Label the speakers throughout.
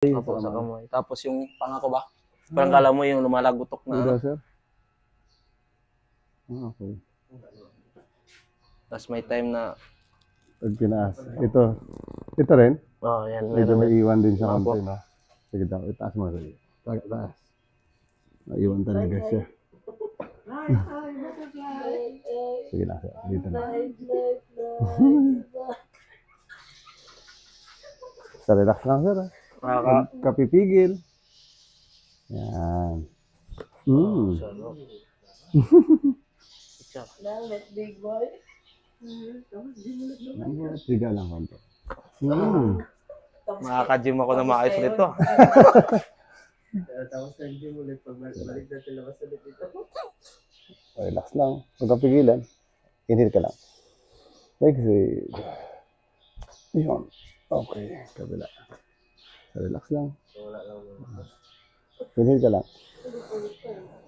Speaker 1: Opo, sa kamay. Tapos yung pangako ba? Parang kala mo yung lumalagutok na.
Speaker 2: Dito, sir? Okay.
Speaker 1: Tapos may time na...
Speaker 2: Pag tinaas. Ito rin?
Speaker 1: Oh, yan.
Speaker 2: Medyo may iwan din sa
Speaker 1: Opo.
Speaker 2: konti, no? Sige daw, itaas mo. Taas. Maiwan talaga siya. Sige na, sir. Dito na. Sa relax lang, sir. Kapipigil. Yan.
Speaker 3: Big boy.
Speaker 2: Tiga lang konti.
Speaker 1: Makaka-gym ako na maayos nito.
Speaker 3: Tapos nag-gym ulit pag balik natin labas ulit dito.
Speaker 2: Relax lang. Huwag kang pigilan. Inhale ka lang. Exhale. Yun. Okay. Kabila. Relax lang. Inhale ka lang.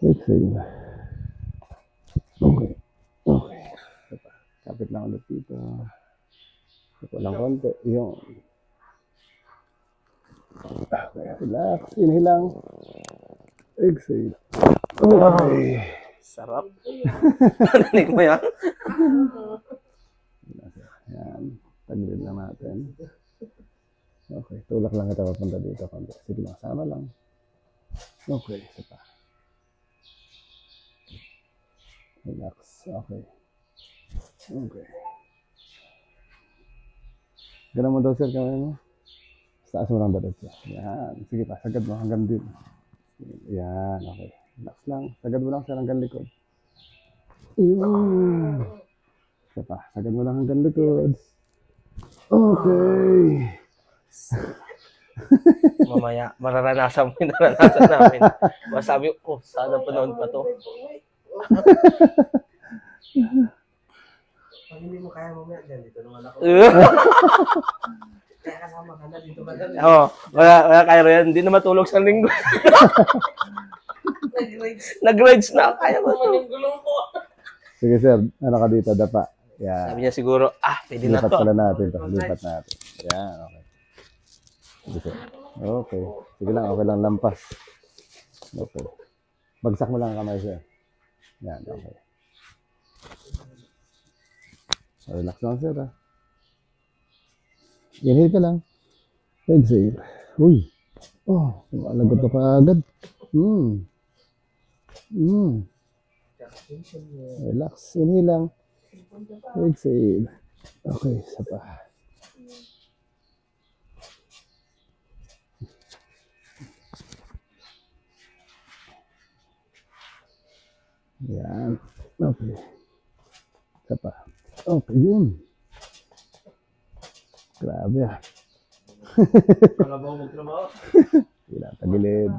Speaker 2: Exhale. Okay. Okay. Kapit lang ulit dito. Kapit lang konti. Yun. Okay. Relax. Inhale lang. Exhale. Okay.
Speaker 1: Sarap. Narinig mo yan?
Speaker 2: Yan. Tagilid lang natin. Okay. Tulak lang kita papunta dito. Sige lang. Sama lang. Okay. Isa pa. Relax. Okay. Okay. Ganun mo daw, sir, kamay mo. Taas mo lang dapat siya. Yan. Sige pa. Sagad mo hanggang din. Yan. Okay. Relax lang. Sagad mo lang, sir, hanggang likod. Yan. Isa pa. Sagad mo lang hanggang likod. Okay.
Speaker 1: Mamaya, mararanasan mo yung naranasan namin. Masabi ko, sana panahon pa to.
Speaker 3: Pag hindi mo kaya mamaya dyan, dito naman ako. Kaya kasama ka na, dito ba na?
Speaker 1: Oo, wala kayo yan. Hindi na matulog sa linggo. Nag-rides na, kaya mo to.
Speaker 3: Gulong ko.
Speaker 2: Sige, sir. Ano ka dito? Dapa. Yan.
Speaker 1: Sabi niya siguro, pwede na
Speaker 2: Lipat
Speaker 1: to.
Speaker 2: pala natin to. Lipat natin. Yan. Okay. Sige, sir. Okay. Sige lang. Okay lang. Lampas. Okay. Bagsak mo lang ang kamay, sir. Yan. Okay. Relax lang, sir. Inhale ka lang. Exhale. Uy. Oh. Lagot na ka agad. Relax. Inhale lang. Exhale. Okay. Isa pa. Yan. Okay. Isa pa. Okay, yun. Grabe ah.
Speaker 3: Trabaho magtrabaho.
Speaker 2: Wala, tagilid.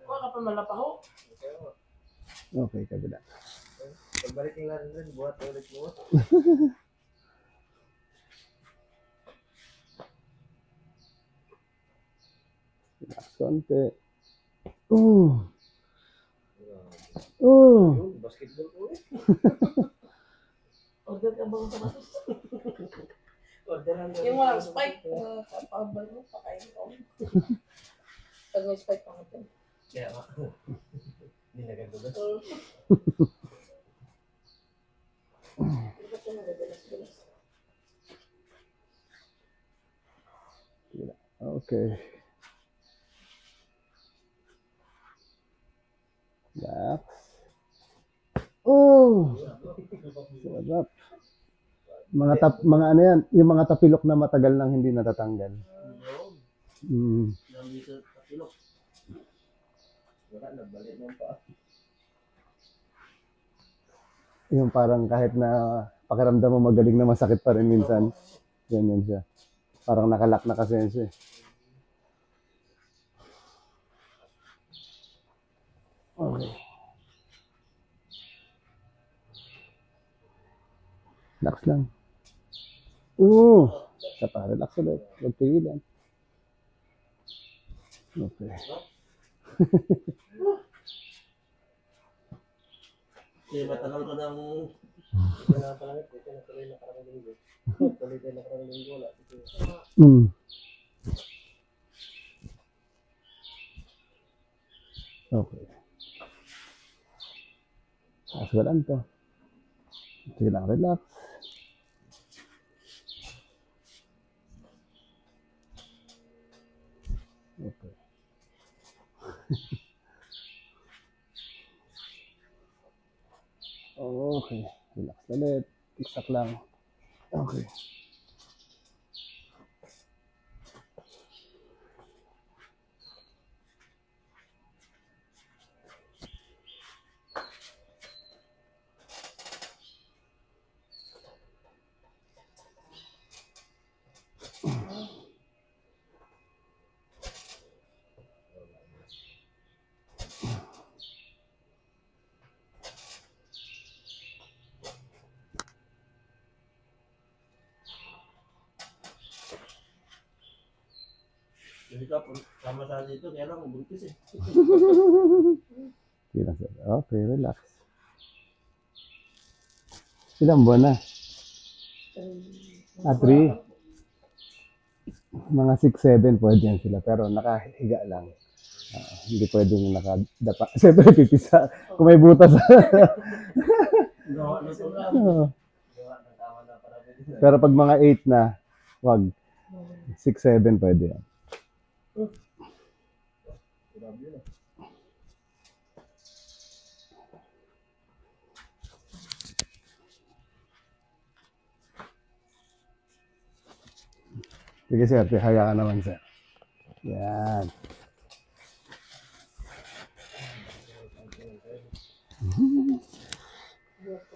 Speaker 3: Huwag ka pa malapaho.
Speaker 2: Okay, kabila.
Speaker 3: Pagbalik yung laro rin, buhat ulit mo.
Speaker 2: Relax konti. Oh.
Speaker 3: Basketball ko eh. Order ka bang sapatos? Orderan mo. Yung walang spike, kapabal mo, pakain ko. Pag may spike pa natin. Kaya nga. Hindi na gagawin.
Speaker 2: Okay. Relax. Oh. Sarap. Mga ano yan, yung mga tapilok na matagal nang hindi natatanggal. Yung parang kahit na pakiramdam mo magaling na masakit pa rin minsan. Yan siya. Parang nakalak na kasi yan siya. Okay. Relax lang. Isa pa, relax ulit. Huwag pigilan. Okay.
Speaker 3: Kaya matagal ka ng... Wala pa lang ito. Tuloy na karang linggo. Tuloy na karang linggo.
Speaker 2: Okay. Taas ko lang to. Sige lang, relax. Okay. Okay. Relax ulit. Tiksak lang. Okay.
Speaker 1: Hindi ka, sama sa dito, kaya lang buntis eh.
Speaker 2: Sige lang, sir. Okay, relax. Ilang buwan na? 3. Mga 6-7 pwede yan sila. Pero nakahiga lang. Hindi pwedeng nakadapa. Siyempre, pipisa. Kung may butas.
Speaker 1: Gawa na to lang.
Speaker 2: Oo.
Speaker 1: Gawa na, tama na para pwede.
Speaker 2: Pero pag mga 8 na, wag. 6-7 pwede yan.
Speaker 1: Grabe yun.
Speaker 2: Sige, sir. Tihaya ka naman, sir. Yan.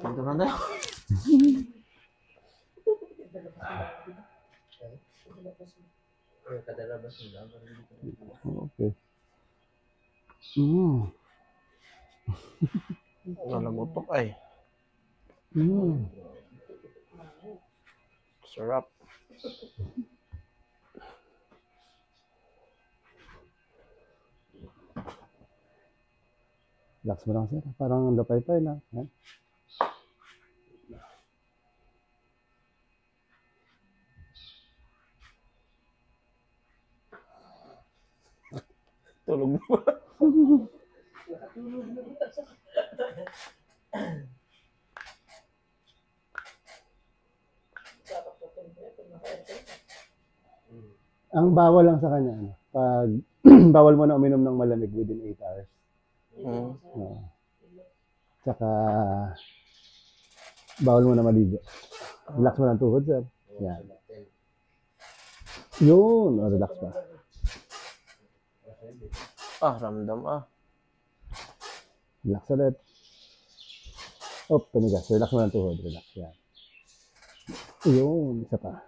Speaker 1: Ito na daw. Kadalabas nila.
Speaker 2: Okay.
Speaker 1: Nalamutok ay. Sarap.
Speaker 2: Relax mo lang, sir. Parang lapay-pay lang. Yan.
Speaker 1: Tulog mo.
Speaker 2: Ang bawal lang sa kanya, ano, pag bawal mo na uminom ng malamig within 8 hours. Tsaka bawal mo na maligo. Relax mo lang tuhod, sir. Yan. Yun. Relax pa.
Speaker 1: Ramdam
Speaker 2: Relax ulit. Tumigas. Relax mo lang tuhod. Relax. Yan. Yun. Isa pa.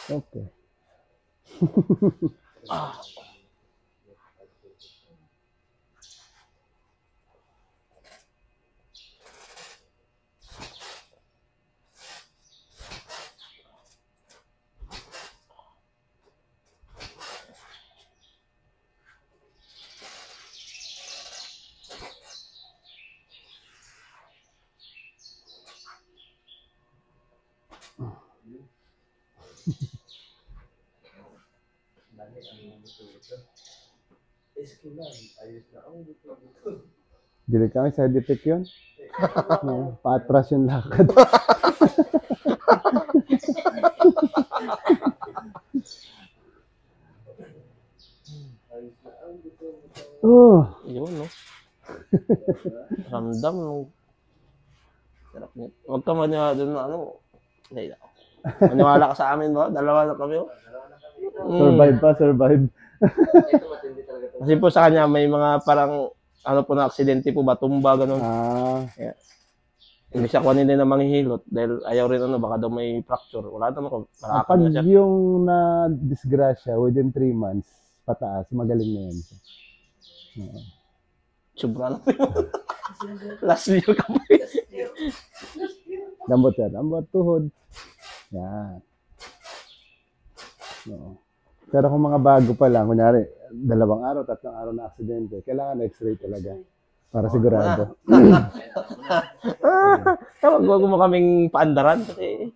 Speaker 2: Okay. Dili kami side effect yun. Pa-atras yung lakad.
Speaker 1: Yun, no? Ramdam nung sarap niya. Huwag ka maniwala doon na ano. Maniwala ka sa amin ba? Dalawa na kami.
Speaker 2: Survive pa, survive.
Speaker 1: Kasi po sa kanya may mga parang ano po na aksidente po ba, tumba, ganun. Yeah. Hindi siya kuhanin din ng manghihilot dahil ayaw rin ano, baka daw may fracture. Wala naman ko.
Speaker 2: Pag yung na-disgrasya within 3 months, pataas, magaling na yan.
Speaker 1: Sobra na po yun. Last year ka po.
Speaker 2: Lambot yan. Lambot, tuhod. Yan. No. Pero kung mga bago pa lang, kunyari, 2 araw, 3 araw na aksidente, kailangan x-ray talaga. Para sigurado.
Speaker 1: Huwag mo kaming paandaran kasi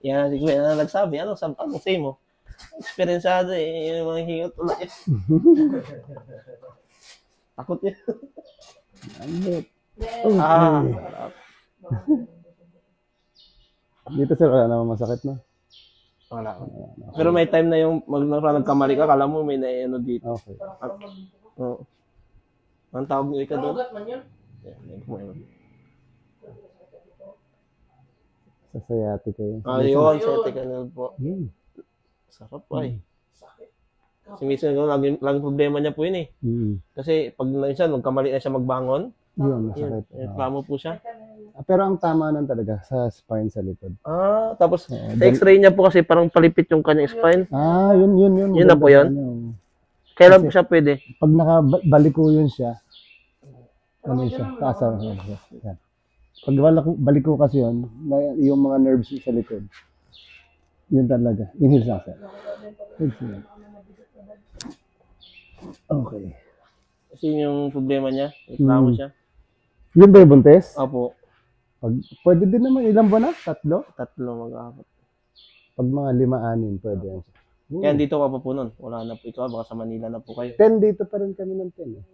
Speaker 1: yan, si Kuya na nagsabi. Anong say mo? Eksperyensado eh. Yung mga hingot ulit eh. Takot yun.
Speaker 2: Ambot.
Speaker 1: Ah,
Speaker 2: Dito sir, wala naman masakit na.
Speaker 1: wala. Pero may time na yung nagkamali ka, kala mo may ano dito.
Speaker 2: Okay.
Speaker 1: Oo. Ang tawag nyo ka doon?
Speaker 3: Ugat man yun.
Speaker 2: Sa sayati kayo.
Speaker 1: Ayun, sete ka na po.
Speaker 2: Hmm.
Speaker 1: Sarap ay.
Speaker 3: Sakit.
Speaker 1: Si Minsan ko, laging problema niya po yun eh.
Speaker 2: Hmm.
Speaker 1: Kasi pag minsan, magkamali na siya magbangon,
Speaker 2: Yun,
Speaker 1: yun,
Speaker 2: masakit.
Speaker 1: reklamo po siya.
Speaker 2: Pero ang tama nun talaga, sa spine sa likod.
Speaker 1: Tapos sa x-ray niya po kasi parang palipit yung kanyang spine.
Speaker 2: Yun.
Speaker 1: Yun na po yun? Kailan po siya pwede?
Speaker 2: Pag nakabaliko yun siya, ano siya, taas yan. Pag baliko kasi yun, yung mga nerves sa likod, yun talaga. Inhale lang sir. Okay.
Speaker 1: Kasi yung problema niya, reklamo siya.
Speaker 2: Yun ba yung buntes?
Speaker 1: Opo,
Speaker 2: Pwede din naman, ilang buwan na? 3?
Speaker 1: 3 mag-apat.
Speaker 2: Pag mga 5-6, pwede yan.
Speaker 1: Kaya dito ka pa po nun. Wala na po ikaw, baka sa Manila na po kayo.
Speaker 2: 10 dito pa rin kami ng 10 eh.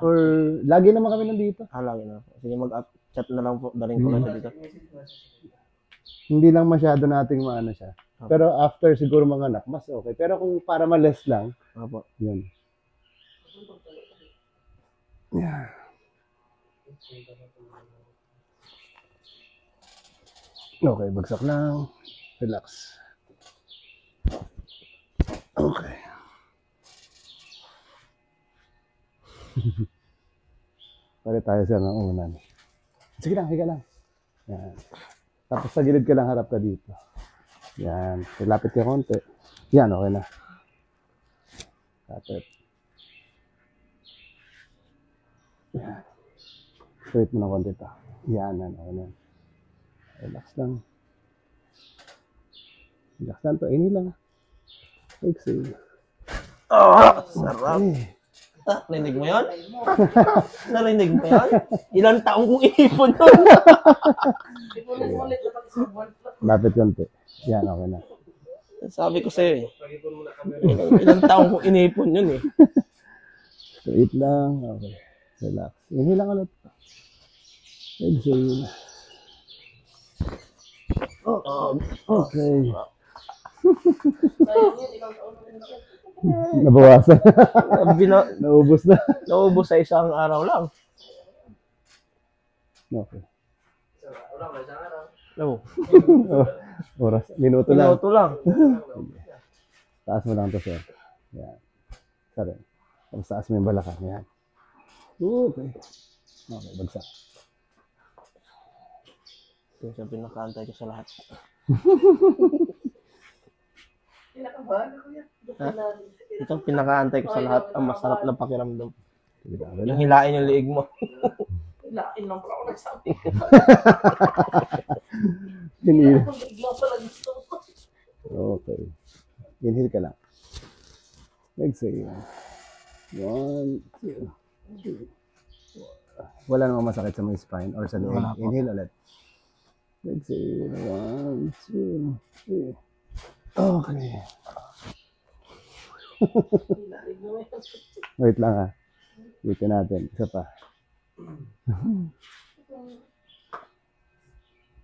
Speaker 2: Or lagi naman kami nandito.
Speaker 1: Lagi na po. Sige, mag-chat na lang po. Daling ko lang siya dito.
Speaker 2: Hindi lang masyado nating maano siya. Pero after siguro mga anak, mas okay. Pero kung para ma-less lang,
Speaker 1: Opo.
Speaker 2: yun. Yeah. Okay, bagsak lang. Relax. Okay. Pare tayo sir ng unan. Sige lang, higa lang. Yan. Tapos sa gilid ka lang, harap ka dito. Yan. Lapit ka konti. Yan, okay na. Lapit. Yan. Straight mo na konti ito. Yan, okay na. Relax lang. Relax lang to. Ini lang. Exhale.
Speaker 1: Sarap. Narinig mo yun? Narinig mo yun? Ilang taong kong iipon yun.
Speaker 2: Lapit konti. Yan, okay na.
Speaker 1: Sabi ko sa'yo eh. Ilang taong kong inipon yun eh.
Speaker 2: Straight lang. Okay. Relax. Inhale lang ulit. Exhale. Okay. Nabawasan. Naubos na.
Speaker 1: Naubos sa isang araw lang.
Speaker 2: Okay.
Speaker 1: No.
Speaker 2: Oras. Minuto lang.
Speaker 1: Minuto lang.
Speaker 2: Taas mo lang to, sir. Yan. Sorry. Tapos taas mo yung balakang. Yan. Okay. Okay, bagsak.
Speaker 1: Ito siya pinakaantay ko sa lahat. Ito ang pinakaantay ko sa lahat. Ang masarap na pakiramdam. Yung hilain yung liig mo.
Speaker 3: Hilain lang pala ako nagsabi.
Speaker 2: Inhale.
Speaker 3: Bigla pala gusto ko.
Speaker 2: Okay. Inhale ka lang. Exhale. 1, 2, 3. Wala namang masakit sa may spine or sa leg. Inhale ulit. Exhale. 1, 2, 3. Okay. Wait lang ha. Waitin natin. Isa pa.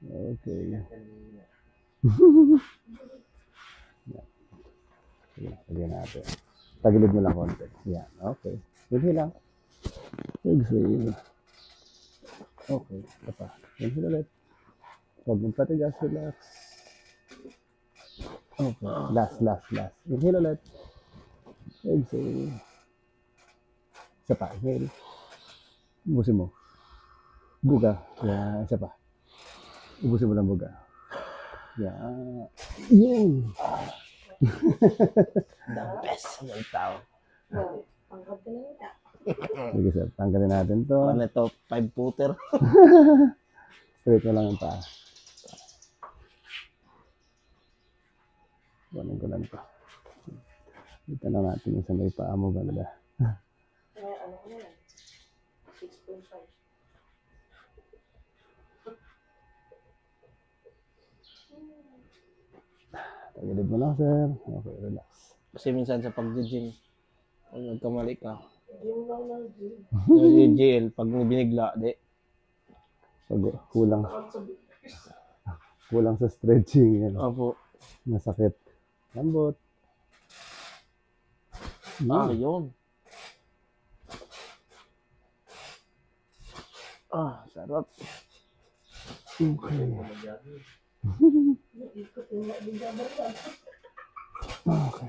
Speaker 2: Okay. Lagyan natin. Tagilid mo lang konti. Yan. Okay. Inhale lang. Exhale. Okay. Isa pa. Inhale ulit. Huwag mong patigas. Relax. Okay. Last. Inhale ulit. Exhale. Isa pa. Inhale. Ubusin mo. Buga. Yan. Isa pa. Ubusin mo lang buga. Yan. Yun.
Speaker 1: The best ng tao.
Speaker 3: Pangkat ka na nila.
Speaker 2: Sige sir. Tanggalin natin to.
Speaker 1: Ano ito? 5-footer.
Speaker 2: Straight mo lang ang paa. Kunin ko lang to. Dito na natin yung sa may paa mo banda.
Speaker 3: Kaya ano ko na yan? 6.5.
Speaker 2: Tagilid mo lang, sir. Okay, relax.
Speaker 1: Kasi minsan sa pag-gym, pag nagkamali ka,
Speaker 3: Gym lang ng gym.
Speaker 1: yung GL, pag binigla, di.
Speaker 2: Pag kulang
Speaker 3: Nakakasabit.
Speaker 2: sa stretching. Yan.
Speaker 1: Opo.
Speaker 2: Masakit. Lambot.
Speaker 1: Yun. Sarap.
Speaker 2: Okay.
Speaker 3: Ikot yung mga bigyan.
Speaker 2: Okay.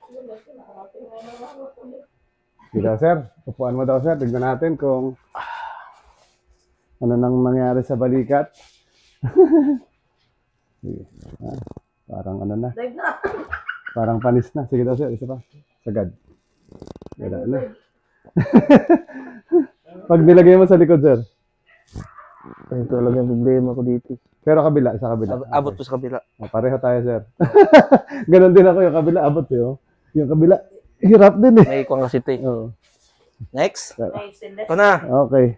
Speaker 3: Wala siya, nakarating na lang ulit.
Speaker 2: Sige daw, sir. Upuan mo daw, sir. Tignan natin kung ano nang mangyari sa balikat. Sige. Parang ano na.
Speaker 3: Dive na.
Speaker 2: Parang panis na. Sige daw, sir. Isa pa. Sagad. Gala na. Pag nilagay mo sa likod, sir.
Speaker 1: Ito talaga yung problema ko dito.
Speaker 2: Pero kabila. Isa kabila.
Speaker 1: Abot po sa kabila.
Speaker 2: Pareho tayo, sir. Ganon din ako. Yung kabila, abot eh. Oh. Yung kabila, hirap din eh.
Speaker 1: May kuwang kasi ito eh.
Speaker 2: Oo.
Speaker 1: Next.
Speaker 3: Nice.
Speaker 1: Ito na.
Speaker 2: Okay.